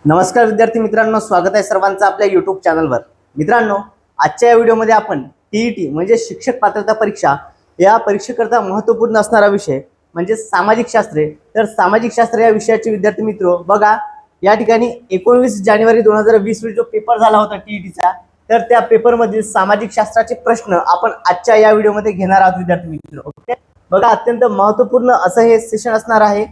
नमस्कार विद्यार्थी मित्रांनो, स्वागत आहे सर्वांचं आपल्या यूट्यूब चॅनलवर। मित्रांनो, आजच्या या व्हिडिओमध्ये आपण टीईटी म्हणजे शिक्षक पात्रता परीक्षा या परीक्षेकरता महत्त्वपूर्ण असणारा विषय म्हणजे सामाजिक शास्त्रे। तर सामाजिक शास्त्र या विषयाचे विद्यार्थी मित्र बघा, या ठिकाणी 19 जानेवारी 2020 रोजी जो पेपर झाला होता टीईटीचा, तर त्या पेपरमधील सामाजिक शास्त्राचे प्रश्न आपण आजच्या या व्हिडिओमध्ये घेणार आहोत विद्यार्थी मित्र। ओके, बघा अत्यंत महत्त्वपूर्ण असं हे सेशन असणार आहे,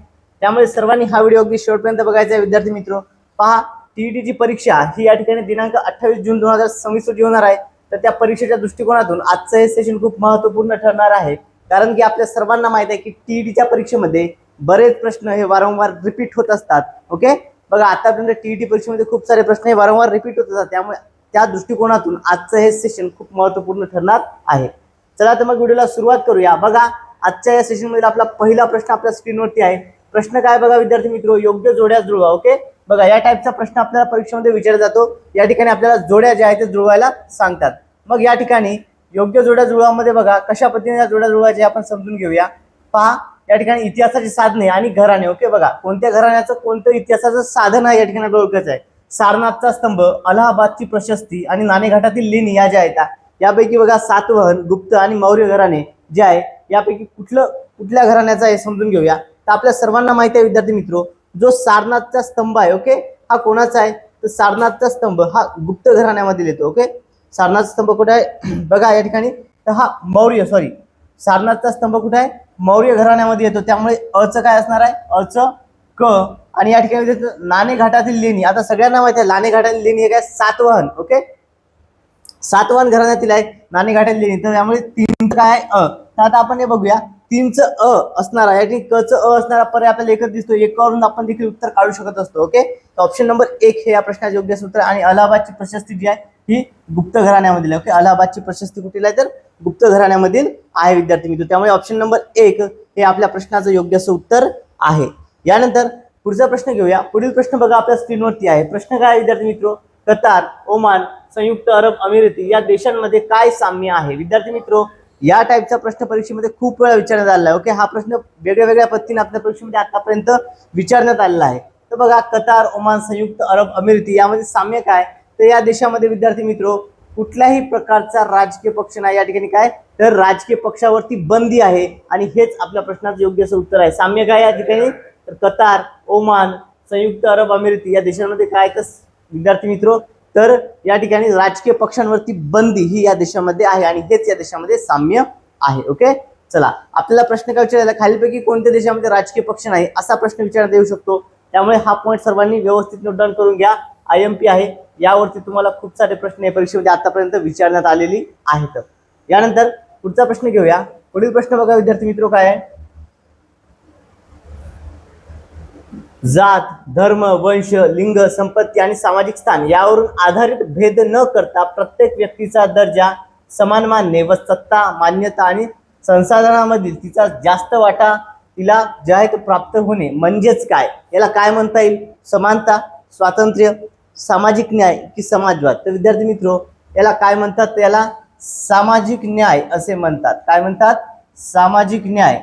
त्यामुळे सर्वांनी हा व्हिडिओ अगदी शेवटपर्यंत बघायचा आहे विद्यार्थी मित्र। पहा, टीईटीची परीक्षा ही या ठिकाणी दिनांक 28 जून 2026 रोजी होणार आहे। तर त्या परीक्षेच्या दृष्टिकोनातून आजचं हे सेशन खूप महत्त्वपूर्ण ठरणार आहे, कारण की आपल्या सर्वांना माहित आहे की टीईटीच्या परीक्षेमध्ये बरेच प्रश्न हे वारंवार रिपीट होत असतात। ओके, बघा आतापर्यंत टीईटी परीक्षेमध्ये खूप सारे प्रश्न हे वारंवार रिपीट होत असतात, त्यामुळे त्या दृष्टिकोनातून आजचं हे सेशन खूप महत्त्वपूर्ण ठरणार आहे। चला तर मग व्हिडिओला सुरुवात करूया। बघा, आजच्या या सेशनमध्ये आपला पहिला प्रश्न आपल्या स्क्रीनवरती आहे। प्रश्न काय बघा विद्यार्थी मित्र, योग्य जोड्या जुळवा। ओके, बघा या टाइपचा प्रश्न आपल्याला परीक्षेमध्ये विचारला जातो। या ठिकाणी आपल्याला जोड्या ज्या आहेत ते जुळवायला सांगतात। मग या ठिकाणी योग्य जोड्या जुळवामध्ये बघा कशा पद्धतीने या जोड्या जुळवायचे आपण समजून घेऊया। पहा, या ठिकाणी इतिहासाची साधने आणि घराणे। ओके, बघा कोणत्या घराण्याचं कोणतं इतिहासाचं साधन आहे या ठिकाणी ओळखायचं आहे। सारनाथचा स्तंभ, अलाहाबादची प्रशस्ती आणि नाणेघाटातील लेणी या ज्या आहेत यापैकी बघा सातवाहन, गुप्त आणि मौर्य घराणे जे आहे यापैकी कुठल्या घराण्याचं आहे समजून घेऊया। तर आपल्या सर्वांना माहिती आहे विद्यार्थी मित्र, जो सारनाथचा स्तंभ आहे, ओके, हा कोणाचा आहे? तर सारनाथचा स्तंभ हा गुप्त घराण्यामध्ये येतो। ओके, सारनाथचा स्तंभ कुठे आहे? बघा या ठिकाणी तर हा सारनाथचा स्तंभ कुठे आहे? मौर्य घराण्यामध्ये येतो, त्यामुळे अचं काय असणार आहे? अचं क। आणि या ठिकाणी नाणेघाटातील लेणी, आता सगळ्यांना माहिती आहे नाणेघाटातील लेणी हे काय? सातवाहन। ओके, सातवाहन घराण्यातील आहे नाणेघाटातील लेणी, तर त्यामुळे तीन काय अ। तर आता आपण हे बघूया, तीनचं अ असणार आहे आणि क चं अ असणारा पर्याय आपल्याला एकच दिसतो, एकावरून आपण देखील उत्तर काढू शकत असतो। ओके, तर ऑप्शन नंबर 1 हे या प्रश्नाचे योग्य उत्तर। आणि अलाहाबादची प्रशस्ती जी आहे ही गुप्त घराण्यामधील आहे। ओके, अलाहाबादची प्रशस्ती कुठील आहे? तर गुप्त घराण्यामधील आहे विद्यार्थी मित्र, त्यामुळे ऑप्शन नंबर 1 हे आपल्या प्रश्नाचं योग्य उत्तर आहे। यानंतर पुढचा प्रश्न घेऊया। पुढील प्रश्न बघा आपल्या स्क्रीनवरती आहे। प्रश्न काय विद्यार्थी मित्र, कतार, ओमान, संयुक्त अरब अमिराती या देशांमध्ये काय साम्य आहे? विद्यार्थी मित्र, या टाइपचा प्रश्न परीक्षेमध्ये खूप वेळा विचारण्यात आलेला आहे। ओके, हा प्रश्न वेगळ्या वेगळ्या पद्धतीने आपल्या परीक्षेमध्ये आतापर्यंत विचारण्यात आलेला आहे। तर बघा, कतार, ओमान, संयुक्त अरब अमिराती यामध्ये साम्य काय? तर या देशामध्ये विद्यार्थी मित्र कुठल्याही प्रकारचा राजकीय पक्ष नाही। या ठिकाणी काय? तर राजकीय पक्षावरती बंदी आहे, आणि हेच आपल्या प्रश्नाचं योग्य उत्तर आहे। साम्य काय या ठिकाणी? तर कतार, ओमान, संयुक्त अरब अमिराती या देशांमध्ये काय? तर विद्यार्थी मित्र, तर या ठिकाणी राजकीय पक्षांवरती बंदी ही या देशामध्ये आहे, आणि हेच या देशामध्ये साम्य आहे। ओके, चला आपल्याला प्रश्न काय विचारला, खालीलपैकी कोणत्या देशामध्ये राजकीय पक्ष नाही असा प्रश्न विचारण्यात येऊ शकतो, त्यामुळे हा पॉईंट सर्वांनी व्यवस्थित नोट डाऊन करून घ्या। IMP आहे, यावरती तुम्हाला खूप सारे प्रश्न या परीक्षेमध्ये आतापर्यंत विचारण्यात आलेली आहेत। यानंतर पुढचा प्रश्न घेऊया। पुढील प्रश्न बघा विद्यार्थी मित्र, काय आहे? जात, धर्म, वंश, लिंग, संपत्ती आणि सामाजिक स्थान यावरून आधारित भेद न करता प्रत्येक व्यक्तीचा दर्जा समान मानणे व सत्ता, मान्यता आणि संसाधनामधील तिचा जास्त वाटा तिला जे आहे ते प्राप्त होणे म्हणजेच काय? याला काय म्हणता येईल? समानता, स्वातंत्र्य, सामाजिक न्याय की समाजवाद? तर विद्यार्थी मित्र, याला काय म्हणतात? याला सामाजिक न्याय असे म्हणतात। काय म्हणतात? सामाजिक न्याय।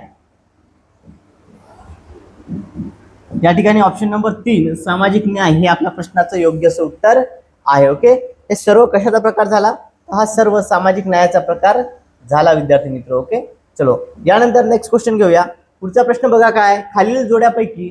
या ठिकाणी ऑप्शन नंबर 3 सामाजिक न्याय हे आपल्या प्रश्नाचं योग्य उत्तर आहे। ओके, हे सर्व कशाचा प्रकार झाला? हा सर्व सामाजिक न्यायाचा प्रकार झाला विद्यार्थी मित्र। ओके, चलो यानंतर नेक्स्ट क्वेश्चन घेऊया। पुढचा प्रश्न बघा, काय? खालील जोड्यापैकी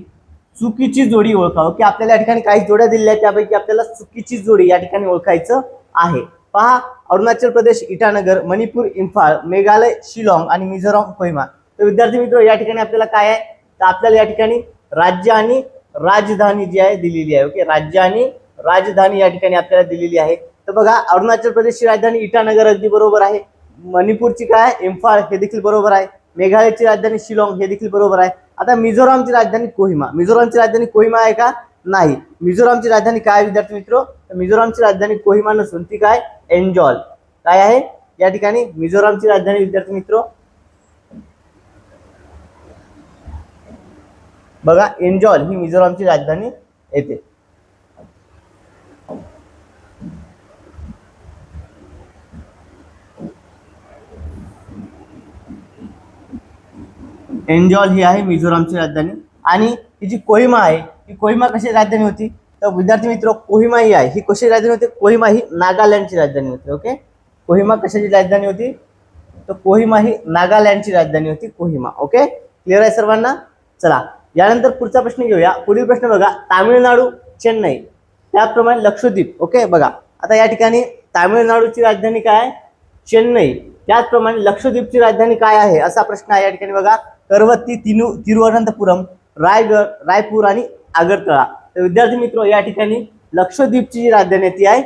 चुकीची जोडी ओळखा। ओके, आपल्याला या ठिकाणी काही जोड्या दिलेल्या आहेत, त्यापैकी आपल्याला चुकीची जोडी या ठिकाणी ओळखायचं आहे। पहा, अरुणाचल प्रदेश इटानगर, मणिपूर इम्फाळ, मेघालय शिलाँग आणि मिझोराम कोहिमा। तर विद्यार्थी मित्र, या ठिकाणी आपल्याला काय आहे? तर आपल्याला या ठिकाणी राज्य आणि राजधानी जी आहे दिलेली आहे। ओके, राज्य आणि राजधानी या ठिकाणी आपल्याला दिलेली आहे। तर बघा, अरुणाचल प्रदेशची राजधानी इटानगर अगदी बरोबर आहे। मणिपूरची काय? इम्फाळ हे देखील बरोबर आहे। मेघालयची राजधानी शिलाँग हे देखील बरोबर आहे। आता मिझोरामची राजधानी कोहिमा, मिझोरामची राजधानी कोहिमा आहे का? नाही। मिझोरामची राजधानी काय विद्यार्थी मित्र? तर मिझोरामची राजधानी कोहिमा नसून ती काय? एन्जॉल। काय आहे या ठिकाणी? मिझोरामची राजधानी विद्यार्थी मित्र बघा, एन्जॉल ही मिझोरामची राजधानी येते। एन्जॉल ही आहे मिझोरामची राजधानी। आणि ही जी कोहिमा आहे, ही कोहिमा कशी राजधानी होती? तर विद्यार्थी मित्र कोहिमा ही आहे, ही कशी राजधानी होती? कोहिमा ही नागालँडची राजधानी होती. ओके, कोहिमा कशाची राजधानी होती? तर कोहिमा ही नागालँडची राजधानी होती, कोहिमा. ओके, क्लिअर आहे सर्वांना? चला यानंतर पुढचा प्रश्न घेऊया. पुढील प्रश्न बघा, तामिळनाडू चेन्नई त्याचप्रमाणे लक्षद्वीप. ओके, बघा आता या ठिकाणी तामिळनाडूची राजधानी काय आहे? चेन्नई. त्याचप्रमाणे लक्षद्वीपची राजधानी काय आहे असा प्रश्न आहे या ठिकाणी. बघा, करवत्ती, तिरुवनंतपुरम, रायगड, रायपूर आणि आगरतळा. तर विद्यार्थी मित्र या ठिकाणी लक्षद्वीपची जी राजधानी ती आहे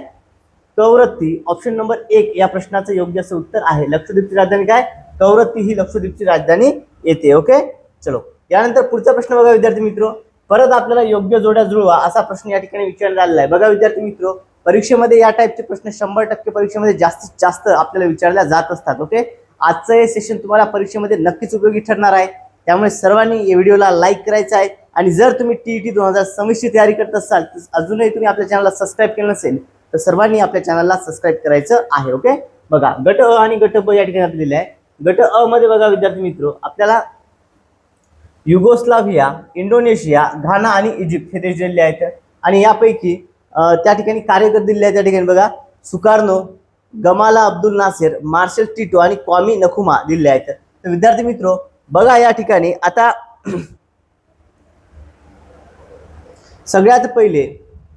कवरत्ती. ऑप्शन नंबर 1 या प्रश्नाचं योग्य असं उत्तर आहे. लक्षद्वीपची राजधानी काय? कवरत्ती ही लक्षद्वीपची राजधानी येते. ओके, चलो यानंतर पुढचा प्रश्न बघा विद्यार्थी मित्र. परत आपल्याला योग्य जोड्या जुळवा असा प्रश्न या ठिकाणी विचारण्यात आलेला आहे. बघा विद्यार्थी मित्र, परीक्षेमध्ये या टाईपचे प्रश्न 100% परीक्षेमध्ये जास्तीत जास्त आपल्याला विचारल्या जात असतात. ओके, आजचं हे सेशन तुम्हाला परीक्षेमध्ये नक्कीच उपयोगी ठरणार आहे. त्यामुळे सर्वांनी या व्हिडिओला लाईक करायचं आहे. आणि जर तुम्ही TET 2026 ची तयारी करत असाल तर अजूनही तुम्ही आपल्या चॅनलला सबस्क्राईब केलं नसेल तर सर्वांनी आपल्या चॅनलला सबस्क्राईब करायचं आहे. ओके, बघा गट अ आणि गट ब या ठिकाणी दिलेले आहे. गट अ मध्ये बघा विद्यार्थी मित्र, आपल्याला युगोस्लाव्हिया, इंडोनेशिया, घाना आणि इजिप्त हे देश दिलेले आहेत. आणि यापैकी त्या ठिकाणी कार्यकर्ते दिलेले आहेत. त्या ठिकाणी बघा Sukarno, Gamal Abdul Nasser, Marshal Tito आणि क्वामी नखुमा दिलेले आहेत. तर विद्यार्थी मित्र बघा या ठिकाणी आता सगळ्यात पहिले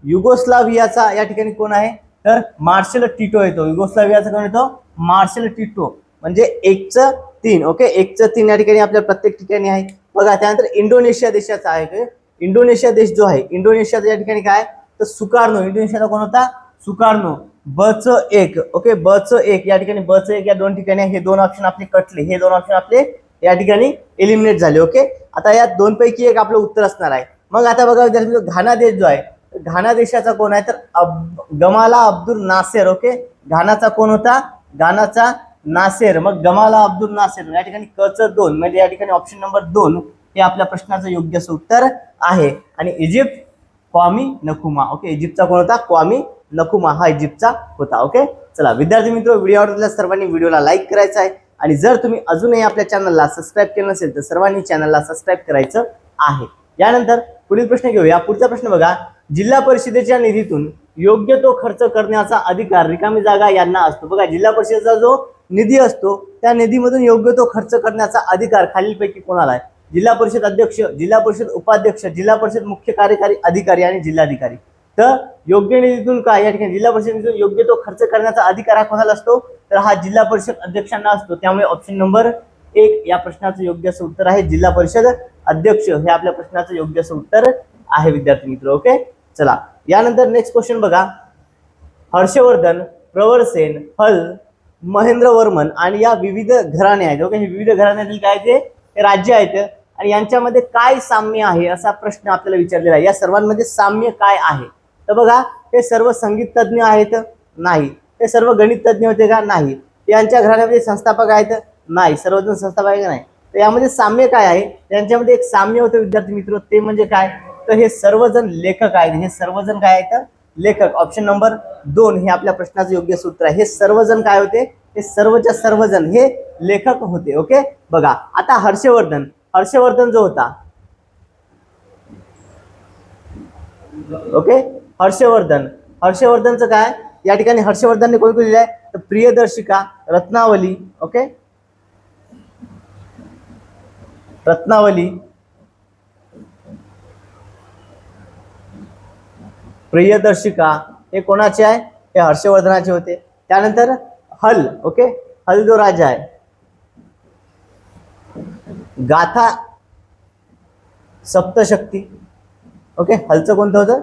युगोस्लाव्हियाचा या ठिकाणी कोण आहे? तर मार्शल टिटो येतो. युगोस्लाव्हियाचा कोण येतो? मार्शल टिटो. म्हणजे 1/3. ओके, 1/3 या ठिकाणी आपल्या प्रत्येक ठिकाणी आहे. बघा त्यानंतर इंडोनेशिया देशाचा आहे. इंडोनेशिया देश जो आहे, इंडोनेशियाचा या ठिकाणी काय? तर सुकार्नो. इंडोनेशियाचा कोण होता? सुकार्नो. B1. ओके, B1 या ठिकाणी B1 या दोन ठिकाणी हे दोन ऑप्शन आपले कटले. हे दोन ऑप्शन आपले या ठिकाणी एलिमिनेट झाले. ओके, आता या दोन पैकी एक आपलं उत्तर असणार आहे. मग आता बघा विद्यार्थी, घाना देश जो आहे, घाना देशाचा कोण आहे? तर गमाला अब्दुल नासेर. ओके, घानाचा कोण होता? घानाचा नासेर. मग गमाला अब्दुल नासेर या ठिकाणी क 2 म्हणजे या ठिकाणी ऑप्शन नंबर 2 हे आपल्या प्रश्नाचं योग्य असं उत्तर आहे. आणि इजिप्त क्वामी नखुमा. ओके, इजिप्तचा कोण होता? क्वामी नखुमा हा इजिप्तचा होता. ओके, चला विद्यार्थी मित्र, व्हिडिओ आवडल्यास सर्वांनी व्हिडिओला लाईक करायचा आहे. आणि जर तुम्ही अजूनही आपल्या चॅनलला सबस्क्राईब केलं नसेल तर सर्वांनी चॅनलला सबस्क्राईब करायचं आहे. यानंतर पुढील प्रश्न घेऊया. पुढचा प्रश्न बघा, जिल्हा परिषदेच्या निधीतून योग्य तो खर्च करण्याचा अधिकार रिकामी जागा यांना असतो. बघा, जिल्हा परिषदेचा जो निधी असतो त्या निधीमधून योग्य तो खर्च करण्याचा अधिकार खालीलपैकी कोणाला आहे? जिल्हा परिषद अध्यक्ष, जिल्हा परिषद उपाध्यक्ष, जिल्हा परिषद मुख्य कार्यकारी अधिकारी आणि जिल्हाधिकारी. तर योग्य निधीतून काय या ठिकाणी जिल्हा परिषद निधीतून योग्य तो खर्च करण्याचा अधिकार हा कोणाला असतो? तर हा जिल्हा परिषद अध्यक्षांना असतो. त्यामुळे ऑप्शन नंबर 1 या प्रश्नाचं योग्य असं उत्तर आहे. जिल्हा परिषद अध्यक्ष हे आपल्या प्रश्नाचं योग्य असं उत्तर आहे विद्यार्थी मित्र. ओके, चला यानंतर नेक्स्ट क्वेश्चन बघा, हर्षवर्धन, प्रवरसेन, हल, महेंद्रवर्मन आणि या विविध घराणे आहेत. ओके, हे विविध घराण्यातील काय ते राज्य आहेत आणि यांच्यामध्ये काय साम्य आहे असा प्रश्न आपल्याला विचारलेला आहे. या सर्वांमध्ये साम्य काय आहे? तर बघा, हे सर्व संगीत तज्ञ आहेत? नाही. हे सर्व गणित तज्ञ होते का? नाही. यांच्या घराण्यामध्ये संस्थापक आहेत? नाही. सर्वजण संस्थापक आहे का? नाही. तर यामध्ये साम्य काय आहे? यांच्यामध्ये एक साम्य होतं विद्यार्थी मित्र, ते म्हणजे काय? तर हे सर्वजण लेखक आहेत. हे सर्वजण काय आहेत? लेखक. ऑप्शन नंबर 2 हे आपल्या प्रश्नाचं योग्य सूत्र आहे. हे सर्वजण काय होते? हे सर्वच्या सर्वजण हे लेखक होते. ओके, बघा आता हर्षवर्धन जो होता, ओके, हर्षवर्धनचं काय या ठिकाणी? हर्षवर्धनने कोण लिहिलं आहे? तर प्रियदर्शिका, रत्नावली. ओके, रत्नावली, प्रियदर्शिका हे कोणाचे आहे? हे हर्षवर्धनाचे होते. त्यानंतर हल. ओके, हल जो राजा आहे, गाथा सप्तशक्ती. ओके, हलचं कोणतं होतं?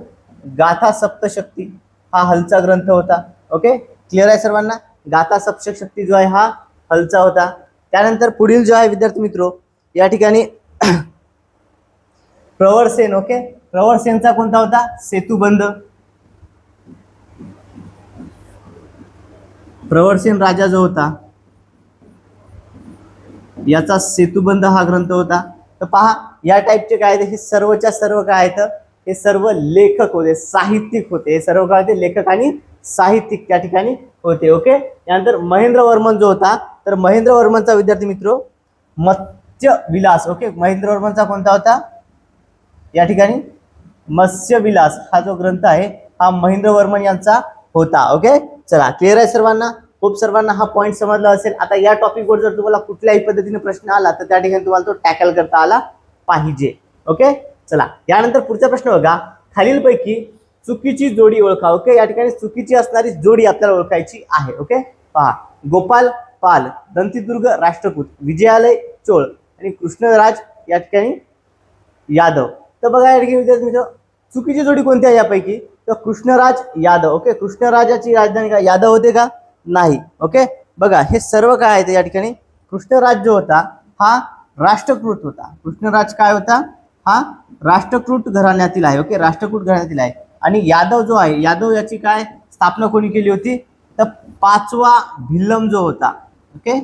गाथा सप्तशक्ती हा हलचा ग्रंथ होता. ओके, क्लिअर आहे सर्वांना? गाथा सप्तशक्ती जो आहे हा हलचा होता. त्यानंतर पुढील जो आहे विद्यार्थी मित्रो या ठिकाणी प्रवरसेन. ओके, प्रवरसेनचा कोणता होता? सेतुबंध. प्रवरसेन राजा जो होता याचा सेतुबंध हा ग्रंथ होता. तर पहा या टाईपचे काय हे सर्वच्या सर्व काय आहेत? हे सर्व लेखक होते, साहित्यिक होते. हे सर्व काय होते? लेखक आणि साहित्यिक त्या ठिकाणी होते. ओके, त्यानंतर महेंद्रवर्मन जो होता, तर महेंद्रवर्मनचा विद्यार्थी मित्र मत्स्य विलास. ओके, महेंद्रवर्मनचा कोणता होता या ठिकाणी? मत्स्यविलास हा जो ग्रंथ आहे हा महेंद्रवर्मन यांचा होता. ओके, चला क्लिअर आहे सर्वांना. खूप सर्वांना हा पॉईंट समजला असेल. आता या टॉपिकवर जर तुम्हाला कुठल्याही पद्धतीने प्रश्न आला तर त्या ठिकाणी तुम्हाला तो टॅकल करता आला पाहिजे. ओके, चला यानंतर पुढचा प्रश्न बघा. खालीलपैकी चुकीची जोडी ओळखा. ओके, या ठिकाणी चुकीची असणारी जोडी आपल्याला ओळखायची आहे. ओके, पहा, गोपाल पाल दंतीदुर्ग राष्ट्रकूट, विजयालय चोळ आणि कृष्णराज या ठिकाणी यादव. तर बघा या ठिकाणी विद्यार्थी मित्र चुकीची जोडी कोणती आहे यापैकी? तर कृष्णराज यादव. ओके, कृष्णराजाची राजधानी काय यादव होते का? नाही. ओके, बघा हे सर्व काय आहे या ठिकाणी कृष्णराज जो होता हा राष्ट्रकूट होता. कृष्णराज काय होता? हा राष्ट्रकूट घराण्यातील आहे. ओके, राष्ट्रकूट घराण्यातील आहे. आणि यादव जो आहे, यादव याची काय स्थापना कोणी केली होती? तर पाचवा भिल्लम जो होता. ओके,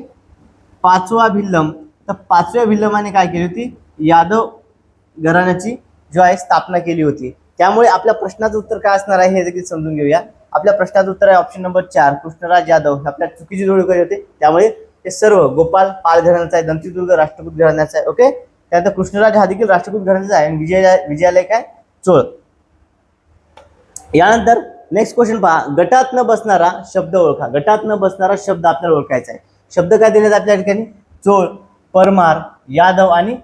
पाचवा भिल्लम. तर पाचव्या भिल्लमाने काय केली होती? यादव घराण्याची जो आहे स्थापना केली होती. त्यामुळे आपल्या प्रश्नाचं उत्तर काय असणार आहे हे देखील समजून घेऊया. आपल्या प्रश्नाचं उत्तर आहे ऑप्शन नंबर 4 कृष्णराज यादव. आपल्या चुकीची जोडी कशी होते त्यामुळे हे सर्व गोपाल पाल घराण्याचा आहे, दंतीदुर्ग राष्ट्रकूट घराण्याचा आहे. ओके, त्यानंतर कृष्णराज हा देखील राष्ट्रकूट घराण्याचा आहे आणि विजयालय काय चोळ. यानंतर नेक्स्ट क्वेश्चन पहा. गटात न बसणारा शब्द ओळखा. गटात न बसणारा शब्द आपल्याला ओळखायचा आहे. शब्द काय दिलेत आपल्या ठिकाणी? चोळ, परमार, यादव आणि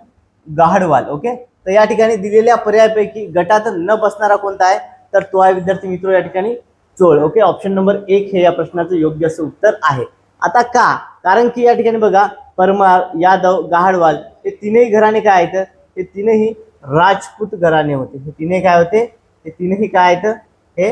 गाहडवाल. ओके, तर या ठिकाणी दिलेल्या पर्यायापैकी गटात न बसणारा कोणता आहे? तर तो आहे विद्यार्थी मित्र या ठिकाणी चोळ. ओके, ऑप्शन नंबर 1 हे या प्रश्नाचं योग्य असं उत्तर आहे. आता का? कारण की या ठिकाणी बघा परमार, यादव, गाहडवाल हे तीनही घराणे काय आहेत? हे तीनही राजपूत घराणे होते. हे तीनही काय होते? हे तीनही काय आहेत? हे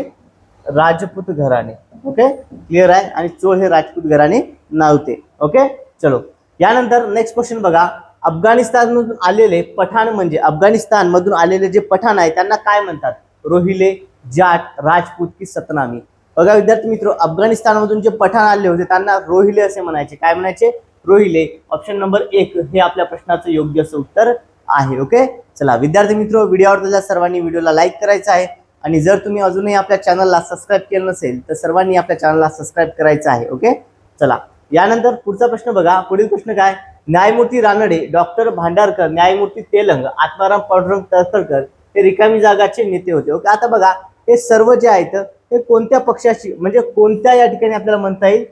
राजपूत घराणे. ओके, क्लिअर आहे. आणि चोळ हे राजपूत घराणे नव्हते. ओके, चलो यानंतर नेक्स्ट क्वेश्चन बघा. अफगाणिस्तान मधून आलेले पठाण म्हणजे अफगाणिस्तान मधून आलेले जे पठाण आहे त्यांना काय म्हणतात? रोहिले, जाट, राजपूत की सतनामी? बघा विद्यार्थी मित्र अफगाणिस्तान मधून जे पठाण आले होते त्यांना रोहिले असे म्हणायचे. काय म्हणायचे? रोहिले. ऑप्शन नंबर 1 हे आपल्या प्रश्नाचं योग्य असं उत्तर आहे. ओके, चला विद्यार्थी मित्र व्हिडिओ आवडलेल्या सर्वांनी व्हिडिओला लाईक करायचा आहे आणि जर तुम्ही अजूनही आपल्या चॅनलला सबस्क्राईब केलं नसेल तर सर्वांनी आपल्या चॅनलला सबस्क्राईब करायचं आहे. ओके, चला यानंतर पुढचा प्रश्न बघा. पुढील प्रश्न काय? न्यायमूर्ती रानडे, डॉक्टर भांडारकर, न्यायमूर्ती तेलंग, आत्माराम पांडुरंग तळखरकर हे रिकामी जागाचे नेते होते. ओके, आता बघा हे सर्व जे आहेत हे कोणत्या पक्षाशी म्हणजे कोणत्या या ठिकाणी आपल्याला म्हणता येईल?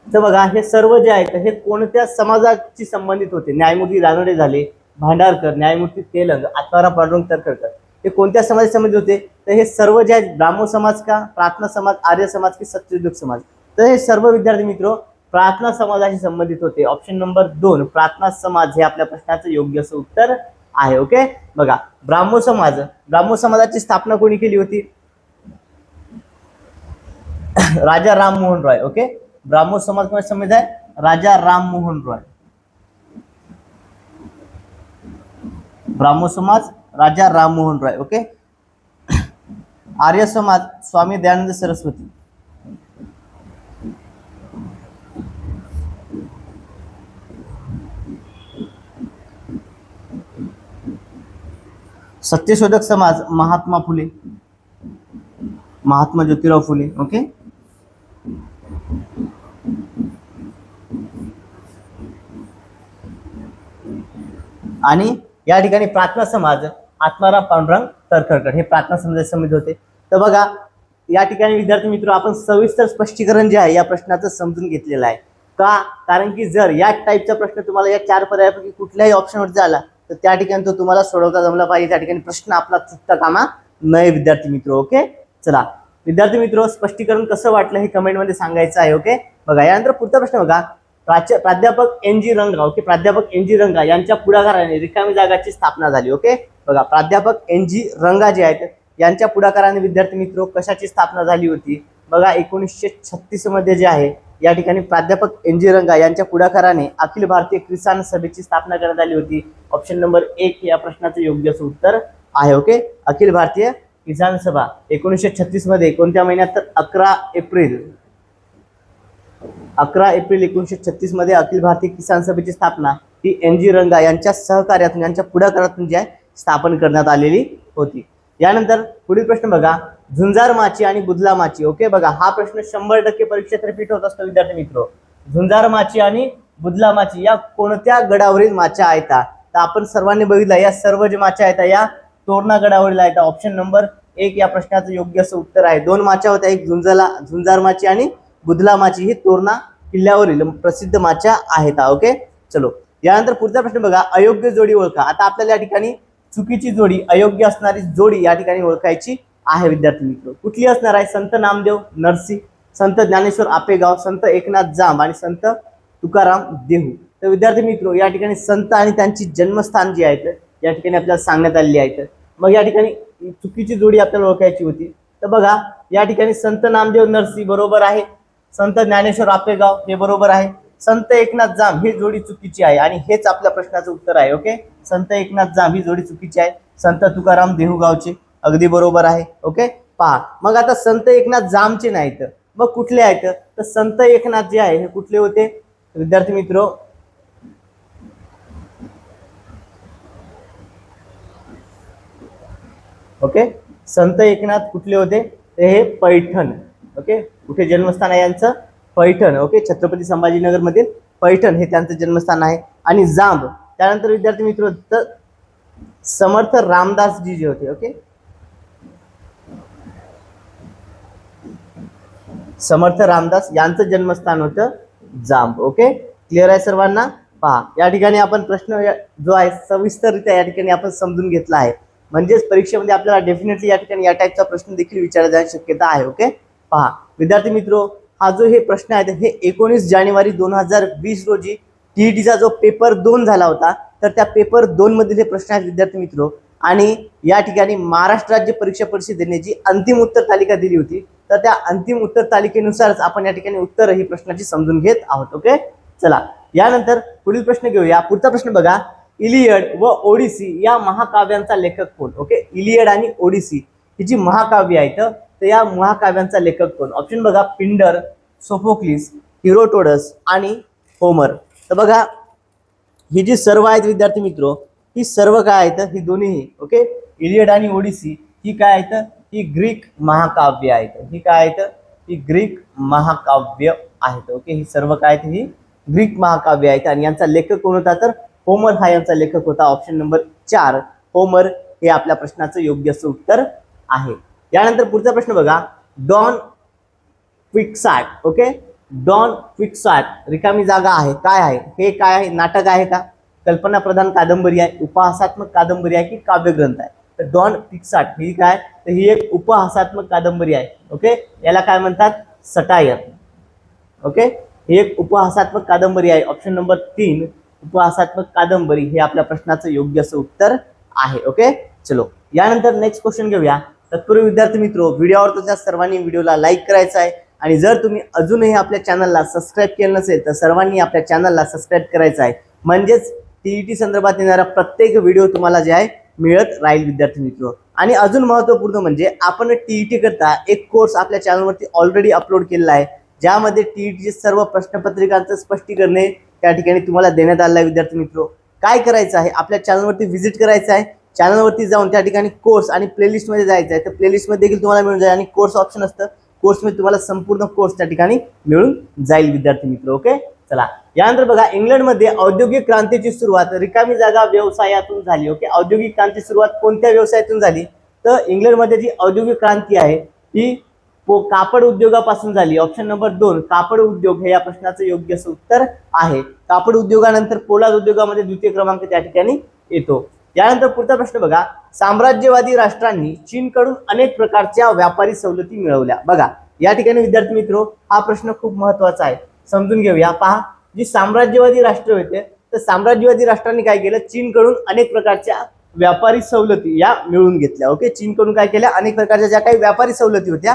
तर बघा हे सर्व जे आहेत हे कोणत्या समाजाशी संबंधित होते? न्यायमूर्ती रानडे झाले, भांडारकर, न्यायमूर्ती तेलंग, आत्माराम पांडुरंग तळखरकर हे कोणत्या समाजाशी संबंधित होते? तर हे सर्व जे आहेत ब्राह्मण समाज का, प्रार्थना समाज, आर्य समाज की सत्ययुग समाज? तर हे सर्व विद्यार्थी मित्र प्रार्थना समाजाशी संबंधित होते. ऑप्शन नंबर 2 प्रार्थना समाज हे आपल्या प्रश्नाचं योग्य असं उत्तर आहे. ओके, बघा ब्राह्मण समाजाची स्थापना कोणी केली होती? राजा राममोहन रॉय. ओके, ब्राह्मण समाज कोणाशी संबंधित आहे? राजा राममोहन रॉय. ब्राह्मण समाज राजा राममोहन रॉय. ओके, आर्य समाज स्वामी दयानंद सरस्वती. सत्यशोधक समाज महात्मा फुले, महात्मा ज्योतिराव फुले. ओके, आणि या ठिकाणी प्रार्थना समाज आत्माराम पांडुरंग तळखरकर हे प्रार्थना समाजाशी संबंधित होते. तर बघा या ठिकाणी विद्यार्थी मित्र आपण सविस्तर स्पष्टीकरण जे आहे या प्रश्नाचं समजून घेतलेलं आहे. का? कारण की जर या टाईपचा प्रश्न तुम्हाला या 4 पर्यायापैकी कुठल्याही ऑप्शनवर झाला तर त्या ठिकाणी तो तुम्हाला सोडवता जमला पाहिजे. त्या ठिकाणी प्रश्न आपला चुकता कामा नये विद्यार्थी मित्र. ओके, चला विद्यार्थी मित्र स्पष्टीकरण कसं वाटलं हे कमेंटमध्ये सांगायचं आहे. ओके, बघा यानंतर पुढचा प्रश्न बघा. प्राध्यापक NG रंगा. ओके, प्राध्यापक NG रंगा यांच्या पुढाकाराने रिकामी जागाची स्थापना झाली. ओके, बघा प्राध्यापक NG रंगा जे आहेत यांच्या पुढाकाराने विद्यार्थी मित्र कशाची स्थापना झाली होती? बघा 1936 मध्ये जे आहे या ठिकाणी प्राध्यापक NG रंगा यांच्या पुढाकाराने अखिल भारतीय किसान सभेची स्थापना करण्यात आली होती. ऑप्शन नंबर 1 या प्रश्नाचं योग्य असं उत्तर आहे. ओके, अखिल भारतीय किसान सभा 1936 मध्ये कोणत्या महिन्यात? तर 11 एप्रिल 1936 मध्ये अखिल भारतीय किसान सभेची स्थापना ही NG रंगा यांच्या सहकार्यातून यांच्या पुढाकारातून जी आहे स्थापन करण्यात आलेली होती. यानंतर पुढील प्रश्न बघा. झुंजार माची आणि बुधला माची. ओके, बघा हा प्रश्न 100% परीक्षेत रिपीट होत असतो विद्यार्थी मित्र. झुंजार माची आणि बुधला माची या कोणत्या गडावरील माच्या आहेत? तर आपण सर्वांनी बघितलं या सर्व जे माच्या आहेत या तोरणा गडावरील आहे. तर ऑप्शन नंबर 1 या प्रश्नाचं योग्य असं उत्तर आहे. 2 माच्या होत्या, एक झुंजार माची आणि बुधला माची. ही तोरणा किल्ल्यावरील प्रसिद्ध माच्या आहेत. ओके, चलो यानंतर पुढचा प्रश्न बघा, अयोग्य जोडी ओळखा. आता आपल्याला या ठिकाणी चुकीची जोडी, अयोग्य असणारी जोडी या ठिकाणी ओळखायची आहे विद्यार्थी मित्र. कुठली असणार आहे? संत नामदेव नरसी, संत ज्ञानेश्वर आपेगाव, संत एकनाथ जांब आणि संत तुकाराम देहू. तर विद्यार्थी मित्र या ठिकाणी संत आणि त्यांची जन्मस्थान जी आहेत या ठिकाणी आपल्याला सांगण्यात आलेली आहेत. मग या ठिकाणी चुकीची जोडी आपल्याला ओळखायची होती. तर बघा या ठिकाणी संत नामदेव नरसी बरोबर आहे, संत ज्ञानेश्वर आपेगाव हे बरोबर आहे, संत एकनाथ जांब ही जोडी चुकीची आहे आणि हेच आपल्या प्रश्नाचं उत्तर आहे. ओके, संत एकनाथ जांब ही जोडी चुकीची आहे. संत तुकाराम देहुगावचे अगदी बरोबर आहे. ओके, पहा मग आता संत एकनाथ जांबचे नाहीत, मग कुठले आहेत? तर संत एकनाथ जे आहे हे कुठले होते विद्यार्थी मित्र? ओके, संत एकनाथ कुठले होते? हे पैठण. ओके, कुठे जन्मस्थान आहे यांचं? पैठण. ओके, छत्रपती संभाजीनगर मधील पैठण हे त्यांचं जन्मस्थान आहे. आणि जांब त्यानंतर विद्यार्थी मित्र समर्थ रामदासजी जे होते. ओके, समर्थ रामदास यांचं जन्मस्थान होतं जांब. ओके, क्लिअर आहे सर्वांना? पहा या ठिकाणी आपण प्रश्न जो आहे सविस्तररित्या या ठिकाणी आपण समजून घेतला आहे. म्हणजेच परीक्षेमध्ये आपल्याला डेफिनेटली या ठिकाणी या टाईपचा प्रश्न देखील विचारला जाण्याची शक्यता आहे. ओके, पहा विद्यार्थी मित्रो, हा जो हे प्रश्न आहे हे 19 जानेवारी 2020 रोजी टीईटीचा जो पेपर 2 झाला होता, तर त्या पेपर 2 मधील हे प्रश्न आहेत विद्यार्थी मित्रो. आणि या ठिकाणी महाराष्ट्र राज्य परीक्षा परिषदेने जी अंतिम उत्तर तालिका दिली होती, तर त्या अंतिम उत्तर तालिकेनुसारच आपण या ठिकाणी उत्तर ही प्रश्नाची समजून घेत आहोत. ओके, चला यानंतर पुढील प्रश्न घेऊया. पुढचा प्रश्न बघा, इलियड व ओडिसी या महाकाव्यांचा लेखक कोण? ओके, इलियड आणि ओडिसी ही जी महाकाव्य आहेत तर या महाकाव्यांचा लेखक कोण? ऑप्शन बघा, पिंडर, सोफोक्लिस, हिरोटोडस आणि होमर. तर बघा ही जी सर्व आहेत विद्यार्थी मित्रो, ही सर्व काय आहेत? ही दोन्ही ओके, इलियड आणि ओडिसी ही काय आहेत? ही ग्रीक महाकाव्य आहेत. ही काय आहेत? ही ग्रीक महाकाव्य आहेत. ओके, ही सर्व काय आहेत? ही ग्रीक महाकाव्य आहेत. आणि यांचा लेखक कोण होता? तर होमर हा यांचा लेखक होता. ऑप्शन नंबर 4 होमर हे आपल्या प्रश्नाचं योग्य असं उत्तर आहे. यानंतर पुढचा प्रश्न बघा, डॉन क्विक्सॅट. ओके, डॉन क्विक्सॅट रिकामी जागा आहे, काय आहे? हे काय आहे? नाटक आहे का? कल्पना प्रधान कादंबरी आहे, उपहासात्मक कादंबरी आहे की काव्यग्रंथ आहे? तर डॉन क्विक्सॅट ही काय? तर ही एक उपहासात्मक कादंबरी आहे. ओके, याला काय म्हणतात? सटायर. ओके, ही एक उपहासात्मक कादंबरी आहे. ऑप्शन नंबर 3 उपहासात्मक कादंबरी हे आपल्या प्रश्नाचं योग्य असं उत्तर आहे. ओके, चलो यानंतर नेक्स्ट क्वेश्चन घेऊया. तत्पूर्वी विद्यार्थी मित्रो, व्हिडिओ आवडतो त्या सर्वांनी व्हिडिओला लाईक करायचा आहे आणि जर तुम्ही अजूनही आपल्या चॅनलला सबस्क्राईब केलं नसेल तर सर्वांनी आपल्या चॅनलला सबस्क्राईब करायचं आहे. म्हणजेच टीईटी संदर्भात येणारा प्रत्येक व्हिडिओ तुम्हाला जे आहे मिळत राहील विद्यार्थी मित्रो. आणि अजून महत्त्वपूर्ण म्हणजे आपण टीईटी करता एक कोर्स आपल्या चॅनलवरती ऑलरेडी अपलोड केलेला आहे, ज्यामध्ये टीईटीचे सर्व प्रश्नपत्रिकांचं स्पष्टीकरण त्या ठिकाणी तुम्हाला देण्यात आलेलं आहे. विद्यार्थी मित्रो, काय करायचं आहे? आपल्या चॅनलवरती व्हिजिट करायचं आहे. चॅनलवरती जाऊन त्या ठिकाणी कोर्स आणि प्लेलिस्टमध्ये जायचं आहे. तर प्लेलिस्टमध्ये देखील तुम्हाला मिळून जाईल आणि कोर्स ऑप्शन असतं, कोर्समध्ये तुम्हाला संपूर्ण कोर्स त्या ठिकाणी मिळून जाईल विद्यार्थी मित्र. ओके, चला यानंतर बघा, इंग्लंडमध्ये औद्योगिक क्रांतीची सुरुवात रिकामी जागा व्यवसायातून झाली. ओके, औद्योगिक क्रांतीची सुरुवात कोणत्या व्यवसायातून झाली? तर इंग्लंडमध्ये जी औद्योगिक क्रांती आहे ही कापड उद्योगापासून झाली. ऑप्शन नंबर 2 कापड उद्योग हे या प्रश्नाचं योग्य असं उत्तर आहे. कापड उद्योगानंतर पोलाद उद्योगामध्ये द्वितीय क्रमांक त्या ठिकाणी येतो. यानंतर पुढचा प्रश्न बघा, साम्राज्यवादी राष्ट्रांनी चीनकडून अनेक प्रकारच्या व्यापारी सवलती मिळवल्या. बघा या ठिकाणी विद्यार्थी मित्रो, हा प्रश्न खूप महत्त्वाचा आहे, समजून घेऊया. पहा, जी साम्राज्यवादी राष्ट्र होते तर साम्राज्यवादी राष्ट्रांनी काय केलं? चीनकडून अनेक प्रकारच्या व्यापारी सवलती या मिळवून घेतल्या. ओके, चीनकडून काय केल्या? अनेक प्रकारच्या ज्या काही व्यापारी सवलती होत्या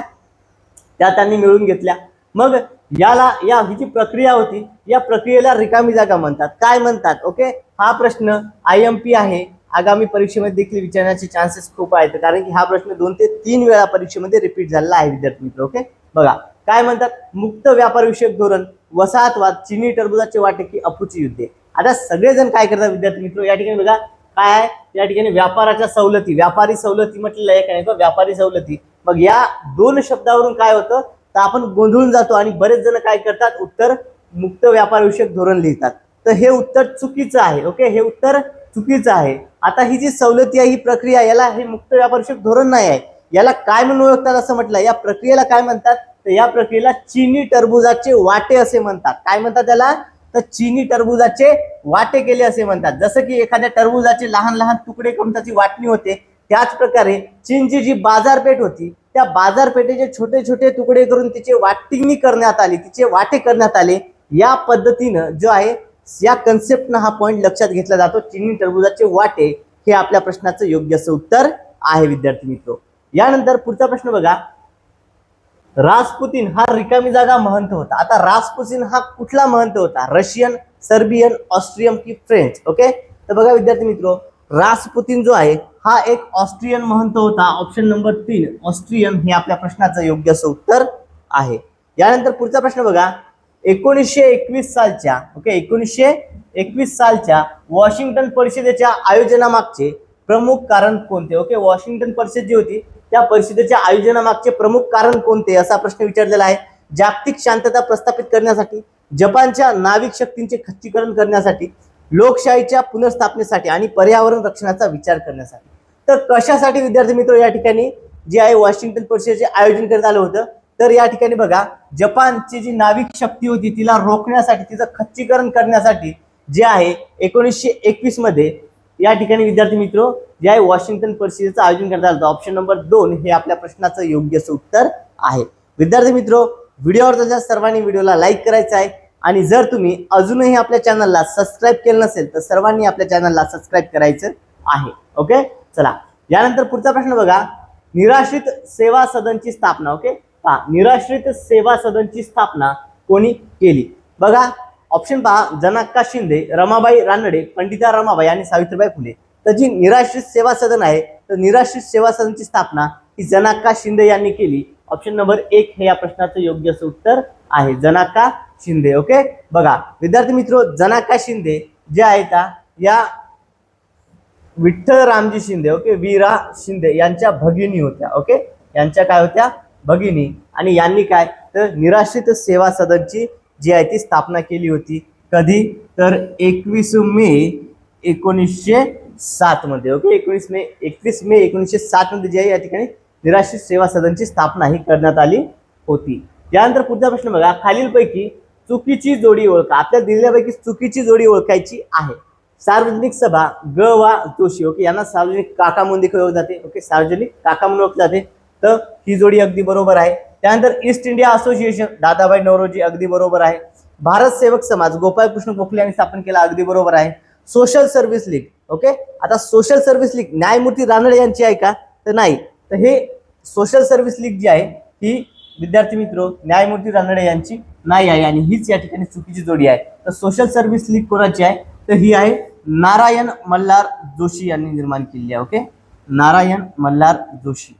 त्या त्यांनी मिळवून घेतल्या. मग या ही जी प्रक्रिया होती या प्रक्रियेला रिकामी जागा म्हणतात. काय म्हणतात? ओके, हा प्रश्न IMP आहे, आगामी परीक्षेमध्ये देखील विचारण्याचे चान्सेस खूप आहेत, कारण की हा प्रश्न 2 ते 3 वेळा परीक्षेमध्ये रिपीट झालेला आहे विद्यार्थी मित्र. ओके, बघा काय म्हणतात? मुक्त व्यापार विषयक धोरण, वसाहतवाद, चिनी टरबुजाचे वाटे की अफूची युद्धे. आता सगळेजण काय करतात विद्यार्थी मित्र? या ठिकाणी बघा काय आहे? या ठिकाणी व्यापाराच्या सवलती, व्यापारी सवलती म्हटलेलं आहे काय? व्यापारी सवलती. मग या 2 शब्दावरून काय होतं तर आपण गोंधळून जातो आणि बरेच जण काय करतात? उत्तर मुक्त व्यापार विषयक धोरण लिहितात. तर हे उत्तर चुकीचं आहे. ओके, हे उत्तर चुकीचं आहे. आता ही जी सवलती आहे, ही प्रक्रिया, याला हे मुक्त व्यापारविषयक धोरण नाही आहे. याला काय म्हणून ओळखतात असं म्हटलं, या प्रक्रियेला काय म्हणतात, तर या प्रक्रियेला चीनी टरबुजाचे वाटे असे म्हणतात. काय म्हणतात त्याला, तर चीनी टरबुजाचे वाटे केले असे म्हणतात. जसं की एखाद्या टरबुजाचे लहान लहान तुकडे करून त्याची वाटणी होते, त्याच प्रकारे चीनची जी बाजारपेठ होती, त्या बाजारपेठेचे छोटे छोटे तुकडे करून तिचे वाटणी करण्यात आली, तिचे वाटे करण्यात आले. या पद्धतीनं जो आहे, या कन्सेप्टनं हा पॉईंट लक्षात घेतला जातो. चीनी टरबुजाचे वाटे हे आपल्या प्रश्नाचं योग्य असं उत्तर आहे विद्यार्थी मित्र. यानंतर पुढचा प्रश्न बघा, रासपुतीन हा रिकामी जागा महंत होता. आता रासपुतीन हा कुठला महंत होता, रशियन, सर्बियन, ऑस्ट्रियन की फ्रेंच. ओके, तर बघा विद्यार्थी मित्र, रासपुतीन जो आहे हा एक ऑस्ट्रियन महंत होता. ऑप्शन नंबर 3 ऑस्ट्रियन हे आपल्या प्रश्नाचं योग्य असं उत्तर आहे. यानंतर पुढचा प्रश्न बघा, 1921 सालच्या 1921 सालच्या वॉशिंग्टन परिषदेच्या आयोजनामागचे प्रमुख कारण कोणते. ओके, वॉशिंग्टन परिषद जी होती, त्या परिषदेच्या आयोजनामागचे प्रमुख कारण कोणते असा प्रश्न विचारलेला आहे. जागतिक शांतता प्रस्थापित करण्यासाठी, जपानच्या नाविक शक्तींचे खच्चीकरण करण्यासाठी, लोकशाहीच्या पुनर्स्थापनेसाठी आणि पर्यावरण रक्षणाचा विचार करण्यासाठी. तर कशासाठी विद्यार्थी मित्र या ठिकाणी जे आहे वॉशिंग्टन परिषदेचे आयोजन करण्यात आलं होतं, तर या ठिकाणी बघा, जपानची जी नाविक शक्ती होती तिला रोखण्यासाठी, तिचं खच्चीकरण करण्यासाठी जे आहे 1921 मध्ये या ठिकाणी विद्यार्थी मित्र जे आहे वॉशिंग्टन परिषदेचं आयोजन करण्यात आलं. ऑप्शन नंबर 2 हे आपल्या प्रश्नाचं योग्य असं उत्तर आहे. विद्यार्थी मित्र, व्हिडिओवर जर सर्वांनी व्हिडिओला लाईक करायचं आहे आणि जर तुम्ही अजूनही आपल्या चॅनलला सबस्क्राईब केलं नसेल तर सर्वांनी आपल्या चॅनलला सबस्क्राईब करायचं आहे. ओके, चला यानंतर पुढचा प्रश्न बघा, निराश्रित सेवा सदनची स्थापना. ओके, निराश्रित सेवा सदनची स्थापना कोणी केली. बघा ऑप्शन पहा, जनाक्का शिंदे, रमाबाई रानडे, पंडिता रमाबाई आणि सावित्रीबाई फुले. तर जी निराश्रित सेवा सदन आहे, तर निराश्रित सेवा सदनची स्थापना ही जनाक्का शिंदे यांनी केली. ऑप्शन नंबर 1 हे या प्रश्नाचं योग्य असं उत्तर आहे, जनाक्का शिंदे. ओके, बघा विद्यार्थी मित्र, जनाक्का शिंदे जे आहेत या विठ्ठल रामजी शिंदे, ओके, वीरा शिंदे यांच्या भगिनी होत्या. ओके, यांच्या काय होत्या, भगिनी. आणि यांनी काय, तर निराश्रित सेवा सदनची जी आहे ती स्थापना केली होती. कधी, तर 21 मे 1907 मध्ये. ओके, 21 मे 1907 मध्ये जी आहे या ठिकाणी निराश्रित सेवा सदनची स्थापना ही करण्यात आली होती. त्यानंतर पुढचा प्रश्न बघा, खालीलपैकी चुकीची जोडी ओळखा. आपल्याला दिलेल्यापैकी चुकीची जोडी ओळखायची आहे. सार्वजनिक सभा, ग वा जोशी. ओके, यांना सार्वजनिक काका म्हणून देखील ओळखले जाते. ओके, सार्वजनिक काका म्हणून ओळखले जाते, तर ही जोडी अगदी बरोबर आहे. त्यानंतर East India Association, Dadabhai Naoroji, अगदी बरोबर आहे. भारत सेवक समाज, गोपाळकृष्ण गोखले यांनी स्थापन केला, अगदी बरोबर आहे. Social service league. ओके, आता सोशल सर्व्हिस लीग न्यायमूर्ती रानडे यांची आहे का, तर नाही. तर हे सोशल सर्व्हिस लीग जी आहे ही विद्यार्थी मित्र न्यायमूर्ती रानडे यांची नाही आहे आणि हीच या ठिकाणी चुकीची जोडी आहे. तर सोशल सर्व्हिस लीग कोणाची आहे, तर ही आहे नारायण मल्हार जोशी यांनी निर्माण केली आहे. Okay, Narayan Malhar Joshi.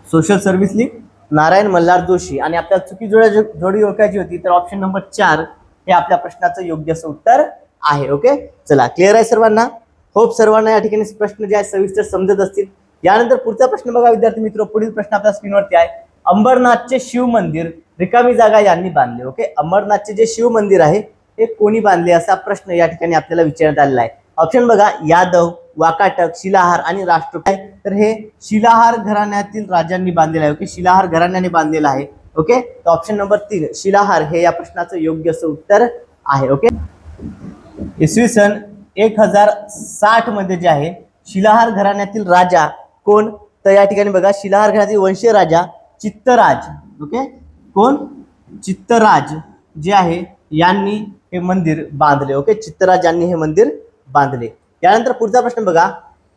Social service league Narayan Malhar Joshi. आणि आपल्याला चुकी जोडी ओळखायची होती, तर ऑप्शन नंबर 4 हे आपल्या प्रश्नाचं योग्य असं उत्तर आहे. ओके, चला क्लिअर आहे सर्वांना. होप सर्वांना या ठिकाणी प्रश्न जे आहे सविस्तर समजत असतील. यानंतर पुढचा प्रश्न बघा विद्यार्थी मित्र, पुढील प्रश्न आपल्या स्क्रीनवरती आहे. अंबरनाथचे शिव मंदिर रिकामी जागा यांनी बांधले. ओके, अंबरनाथचे जे शिव मंदिर आहे हे कोणी बांधले असा प्रश्न या ठिकाणी आपल्याला विचारण्यात आलेला आहे. ऑप्शन बघा, यादव, वाकाटक, शिलाहार आणि राष्ट्रकूट. तर हे शिलाहार घराण्यातील राजांनी बांधलेलं आहे. ओके, शिलाहार घराण्याने बांधलेलं आहे. ओके, तर ऑप्शन नंबर 3 शिलाहार हे या प्रश्नाचं योग्य असं उत्तर आहे. ओके, इसवी सन 1060 मध्ये जे आहे शिलाहार घराण्यातील राजा कोण, तर या ठिकाणी बघा शिलाहार घराण्यातील वंशीय राजा चित्तराज. ओके, कोण, चित्तराज जे आहे यांनी हे मंदिर बांधले. ओके, चित्तराज यांनी हे मंदिर बांधले. यानंतर पुढचा प्रश्न बघा,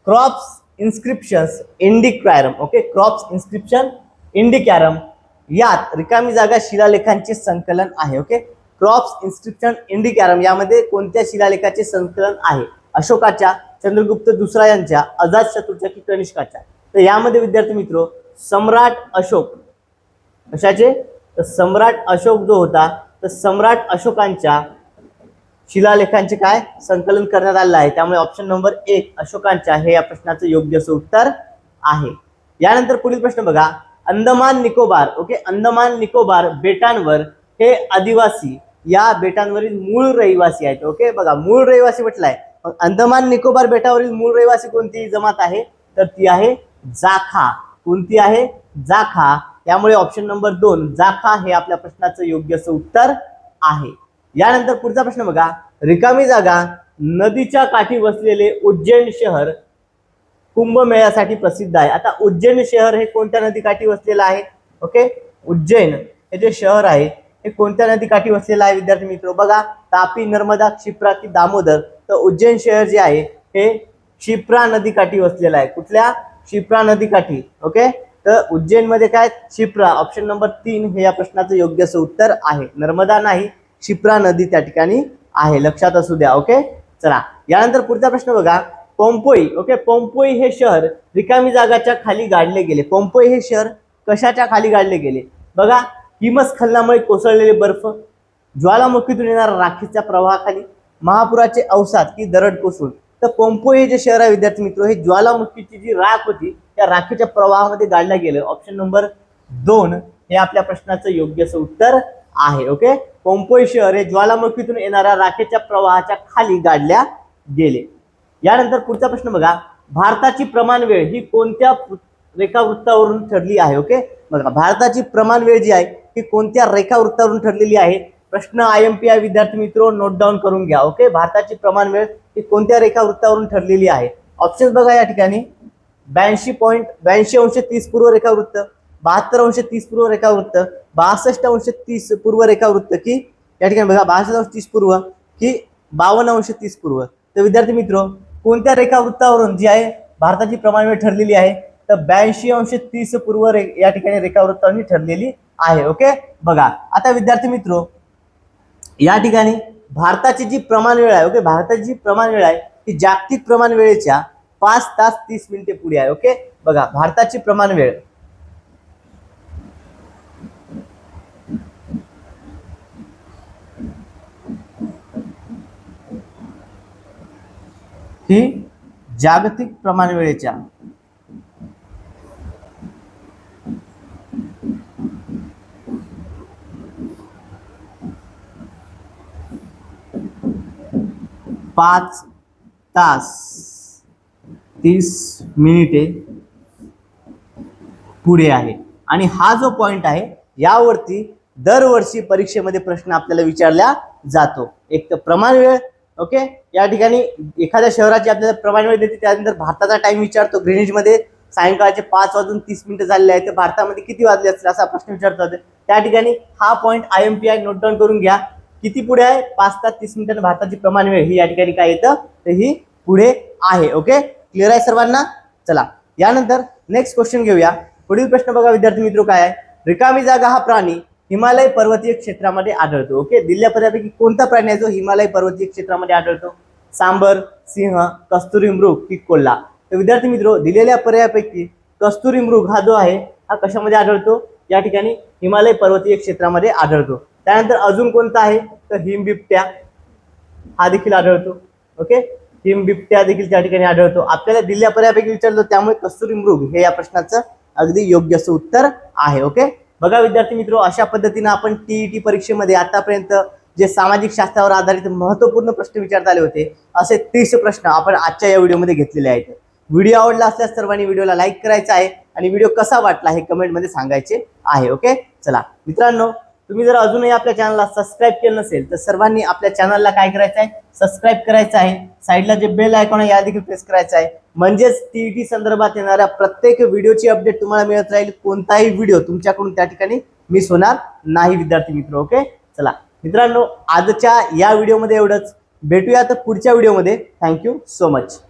Corpus Inscriptionum Indicarum. Okay, Corpus Inscriptionum Indicarum यात रिकामी जागा शिलालेखांचे संकलन आहे. ओके, क्रॉप्स इन्स्क्रिप्शन इंडिक्वॅरम यामध्ये कोणत्या शिलालेखाचे संकलन आहे, अशोकाच्या, चंद्रगुप्त दुसरा यांच्या, अजातशत्रूच्या की कनिष्काच्या. तर यामध्ये विद्यार्थी मित्र सम्राट अशोक, कशाचे, तर सम्राट अशोक जो होता तर सम्राट अशोकांच्या शिलालेखांचे काय संकलन करण्यात आलेलं आहे. त्यामुळे ऑप्शन नंबर 1 अशोकांच्या हे या प्रश्नाचं योग्य असं उत्तर आहे. यानंतर पुढील प्रश्न बघा, अंदमान निकोबार. ओके, अंदमान निकोबार बेटांवर हे आदिवासी या बेटांवरील मूळ रहिवासी आहेत. ओके, बघा मूळ रहिवासी म्हटलंय. मग अंदमान निकोबार बेटावरील मूळ रहिवासी कोणती जमात आहे, तर ती आहे जाखा. कोणती आहे, जाखा. त्यामुळे ऑप्शन नंबर 2 जाखा हे आपल्या प्रश्नाचं योग्य असं उत्तर आहे. यानंतर पुढचा प्रश्न बघा, रिकामी जागा नदीच्या काठी वसलेले उज्जैन शहर कुंभमेळ्यासाठी प्रसिद्ध आहे. आता उज्जैन शहर हे कोणत्या नदीकाठी वसलेलं आहे, ओके, उज्जैन हे जे शहर आहे हे कोणत्या नदीकाठी वसलेलं आहे विद्यार्थी मित्र, बघा तापी, नर्मदा, क्षिप्रा की दामोदर. तर उज्जैन शहर जे आहे हे क्षिप्रा नदीकाठी वसलेलं आहे. कुठल्या, क्षिप्रा नदीकाठी. ओके, तर उज्जैन मध्ये काय, क्षिप्रा. ऑप्शन नंबर 3 हे या प्रश्नाचं योग्य असं उत्तर आहे. नर्मदा नाही, क्षिप्रा नदी त्या ठिकाणी आहे, लक्षात असू द्या. ओके, चला यानंतर पुढचा प्रश्न बघा, पोंपोई. ओके, पोंपोई हे शहर रिकामी जागाच्या खाली गाडले गेले. पोंपोई हे शहर कशाच्या खाली गाडले गेले, बघा हिमस्खलनामुळे कोसळलेले बर्फ, ज्वालामुखीतून येणाऱ्या राखेच्या प्रवाहाखाली, महापुराचे अवसाद की दरड कोसळून. तर पोंपोई हे जे शहर आहे विद्यार्थी मित्र हे ज्वालामुखीची जी राख होती त्या राखेच्या प्रवाहामध्ये गाडलं गेलं. ऑप्शन नंबर 2 हे आपल्या प्रश्नाचं योग्य असं उत्तर आहे. ओके, पोंपोई शहर हे ज्वालामुखीतून येणाऱ्या राखेच्या प्रवाहाच्या खाली गाडल्या गेले. यानंतर पुढचा प्रश्न बघा, भारताची प्रमाण वेळ ही कोणत्या रेखावृत्तावरून ठरली आहे. ओके, बघा भारताची प्रमाण वेळ जी आहे ही कोणत्या रेखावृत्तावरून ठरलेली आहे. प्रश्न IMP विद्यार्थी मित्र नोट डाऊन करून घ्या. ओके, भारताची प्रमाण वेळ ही कोणत्या रेखावृत्तावरून ठरलेली आहे. ऑप्शन बघा या ठिकाणी 82.30 पूर्व रेखावृत्त, 72.30 पूर्व रेखावृत्त, 62.30 पूर्व रेखावृत्त की या ठिकाणी बघा 62.30 पूर्व की 52.30 पूर्व. तर विद्यार्थी मित्र कोणत्या रेखावृत्तावरून जी आहे भारताची प्रमाण वेळ ठरलेली आहे, तर 82.30 पूर्व या ठिकाणी रेखावृत्तावरून ठरलेली आहे. ओके, बघा आता विद्यार्थी मित्र या ठिकाणी भारताची जी प्रमाण वेळ आहे, ओके, भारताची जी प्रमाण वेळ आहे ती जागतिक प्रमाण वेळेच्या 5 तास 30 मिनिटे पुढे आहे. ओके, बघा भारताची प्रमाण वेळ ही जागतिक प्रमाण वेळेच्या 5 तास 30 मिनिटे पुढे आहे. आणि हा जो पॉइंट आहे यावरती दरवर्षी परीक्षेमध्ये प्रश्न आपल्याला विचारला जातो. एक तर प्रमाण वेळ, ओके, या ठिकाणी एखाद्या शहराची आपल्याला प्रमाण वेळ देते, त्यानंतर भारताचा टाइम विचारतो. ग्रीनिच मध्ये सायंकाळचे 5:30 झालेले आहे, तर भारतामध्ये किती वाजले असतील असा प्रश्न विचारतो. त्या ठिकाणी हा पॉइंट IMP नोट डाऊन करून घ्या. किती पुढे आहे, 5 तास 30 मिनिटांनी भारताची प्रमाण वेळ ही या ठिकाणी काय येतं, तर ही पुढे आहे. ओके, क्लिअर आहे सर्वांना. चला यानंतर नेक्स्ट क्वेश्चन घेऊया. पुढील प्रश्न बघा विद्यार्थी मित्र काय आहे, रिकामी जागा हा प्राणी हिमालय पर्वतीय क्षेत्रामध्ये आढळतो. ओके, दिलेल्या पर्यायापैकी कोणता प्राणी आहे जो हिमालय पर्वतीय क्षेत्रामध्ये आढळतो, सांबर, सिंह, कस्तुरी मृग की कोल्हा. तर विद्यार्थी मित्र दिलेल्या पर्यायापैकी कस्तुरी मृग हा जो आहे हा कशामध्ये आढळतो, या ठिकाणी हिमालय पर्वतीय क्षेत्रामध्ये आढळतो. त्यानंतर अजून कोणता आहे, तर हिमबिबट्या हा देखील आढळतो. ओके, हिमबिबट्या देखील त्या ठिकाणी आढळतो. आपल्याला दिलेल्या पर्यायापैकी विचारलं, त्यामुळे कस्तुरी मृग हे या प्रश्नाचं अगदी योग्य असं उत्तर आहे. ओके, बघा विद्यार्थी मित्र अशा पद्धतीने आपण TET परीक्षेमध्ये आतापर्यंत जे सामाजिक शास्त्रावर आधारित महत्त्वपूर्ण प्रश्न विचारता आले होते असे 30 प्रश्न आपण आजच्या या व्हिडिओमध्ये घेतलेले आहेत. व्हिडिओ आवडला असल्यास सर्वांनी व्हिडिओला लाईक करायचा आहे आणि व्हिडिओ कसा वाटला हे कमेंटमध्ये सांगायचे आहे. ओके, चला मित्रांनो, तुम्ही जर अजूनही आपल्या चॅनलला सबस्क्राईब केलं नसेल तर सर्वांनी आपल्या चॅनलला काय करायचं आहे, सबस्क्राईब करायचं आहे. साईडला जे बेल आयकॉन आहे या देखील प्रेस करायचा आहे, म्हणजेच TET संदर्भात येणाऱ्या प्रत्येक व्हिडिओची अपडेट तुम्हाला मिळत राहील. कोणताही व्हिडिओ तुमच्याकडून त्या ठिकाणी मिस होणार नाही विद्यार्थी मित्र. ओके, चला मित्रांनो आजच्या या व्हिडिओमध्ये एवढंच. भेटूया तर पुढच्या व्हिडिओमध्ये. Thank you so much.